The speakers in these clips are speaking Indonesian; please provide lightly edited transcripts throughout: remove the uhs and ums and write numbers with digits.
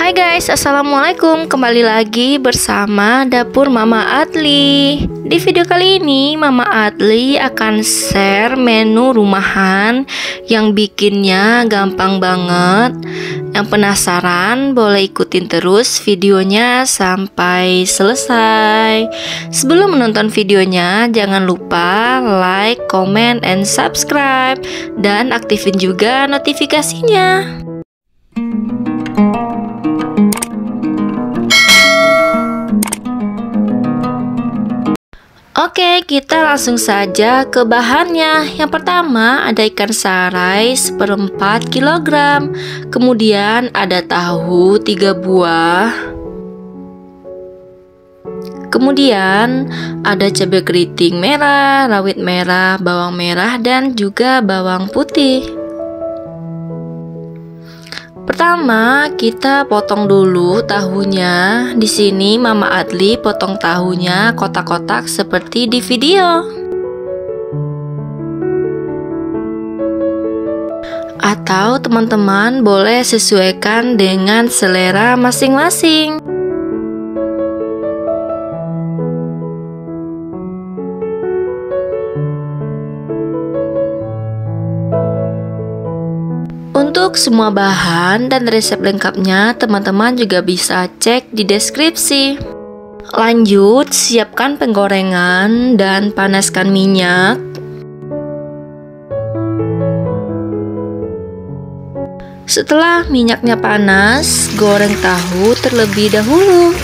Hai guys, assalamualaikum. Kembali lagi bersama Dapur Mama Adli. Di video kali ini Mama Adli akan share menu rumahan yang bikinnya gampang banget. Yang penasaran boleh ikutin terus videonya sampai selesai. Sebelum menonton videonya, jangan lupa like, comment, and subscribe, dan aktifin juga notifikasinya. Oke, kita langsung saja ke bahannya. Yang pertama ada ikan sarai 1/4 kg. Kemudian ada tahu 3 buah. Kemudian ada cabai keriting merah, rawit merah, bawang merah, dan juga bawang putih. Pertama, kita potong dulu tahunya. Di sini Mama Adli potong tahunya kotak-kotak seperti di video. Atau teman-teman boleh sesuaikan dengan selera masing-masing. Untuk semua bahan dan resep lengkapnya, teman-teman juga bisa cek di deskripsi. Lanjut, siapkan penggorengan dan panaskan minyak. Setelah minyaknya panas, goreng tahu terlebih dahulu.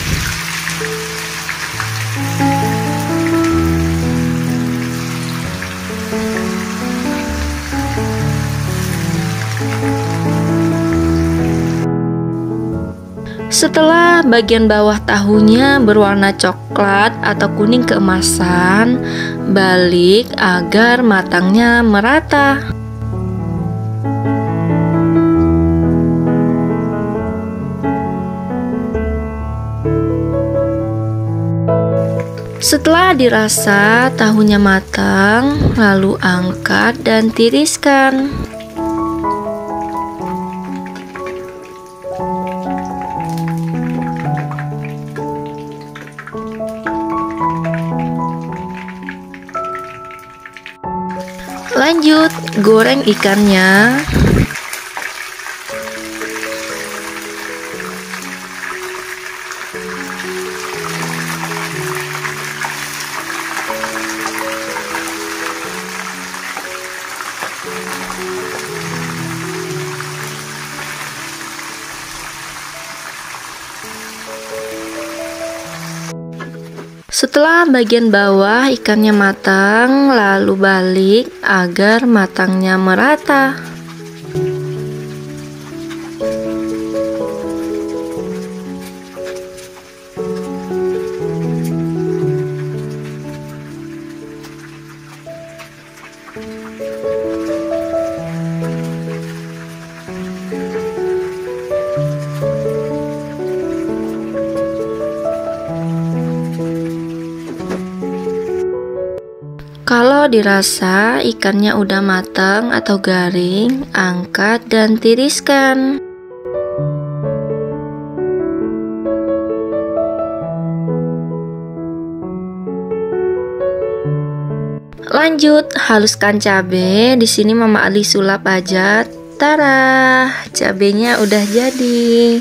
Setelah bagian bawah tahunya berwarna coklat atau kuning keemasan, balik agar matangnya merata. Setelah dirasa tahunya matang, lalu angkat dan tiriskan. Lanjut, goreng ikannya. Setelah bagian bawah ikannya matang, lalu balik agar matangnya merata. Kalau dirasa ikannya udah matang atau garing, angkat dan tiriskan. Lanjut, haluskan cabai. Di sini Mama Adli sulap aja. Tara, cabenya udah jadi.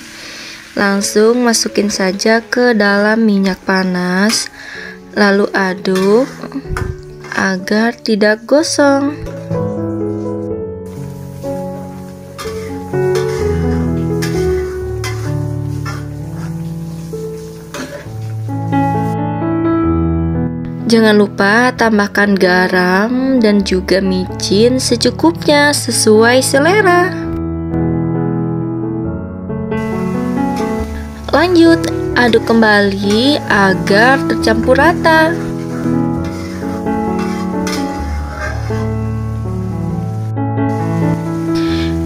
Langsung masukin saja ke dalam minyak panas. Lalu aduk agar tidak gosong. Jangan lupa tambahkan garam dan juga micin secukupnya sesuai selera. Lanjut, aduk kembali agar tercampur rata.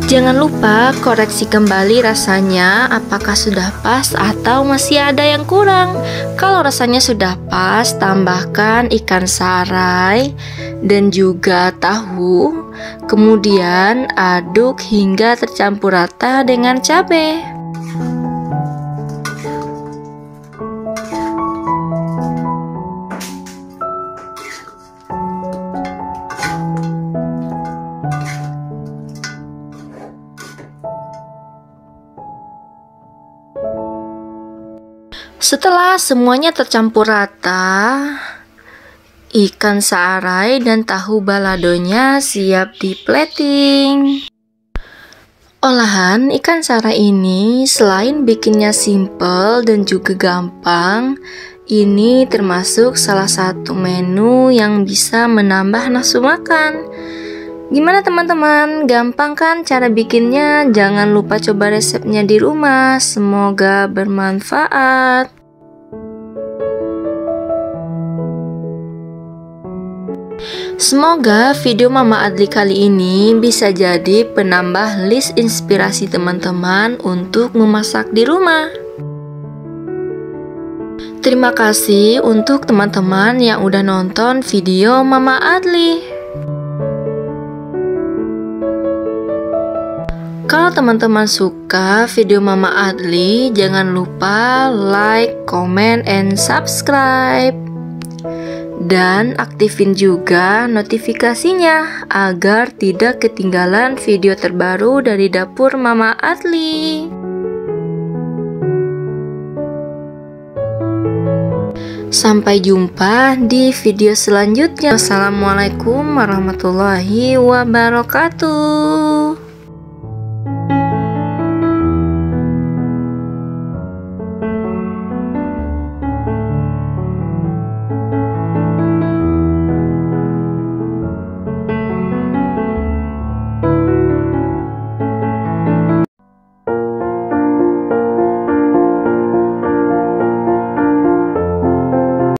Jangan lupa koreksi kembali rasanya, apakah sudah pas atau masih ada yang kurang. Kalau rasanya sudah pas, tambahkan ikan sarai dan juga tahu. Kemudian aduk hingga tercampur rata dengan cabai. Setelah semuanya tercampur rata, ikan searai dan tahu baladonya siap di plating. Olahan ikan searai ini selain bikinnya simple dan juga gampang, ini termasuk salah satu menu yang bisa menambah nafsu makan. Gimana teman-teman? Gampang kan cara bikinnya? Jangan lupa coba resepnya di rumah. Semoga bermanfaat. Semoga video Mama Adli kali ini bisa jadi penambah list inspirasi teman-teman untuk memasak di rumah. Terima kasih untuk teman-teman yang udah nonton video Mama Adli. Kalau teman-teman suka video Mama Adli, jangan lupa like, comment, and subscribe. Dan aktifin juga notifikasinya agar tidak ketinggalan video terbaru dari dapur Mama Adli. Sampai jumpa di video selanjutnya. Wassalamualaikum warahmatullahi wabarakatuh.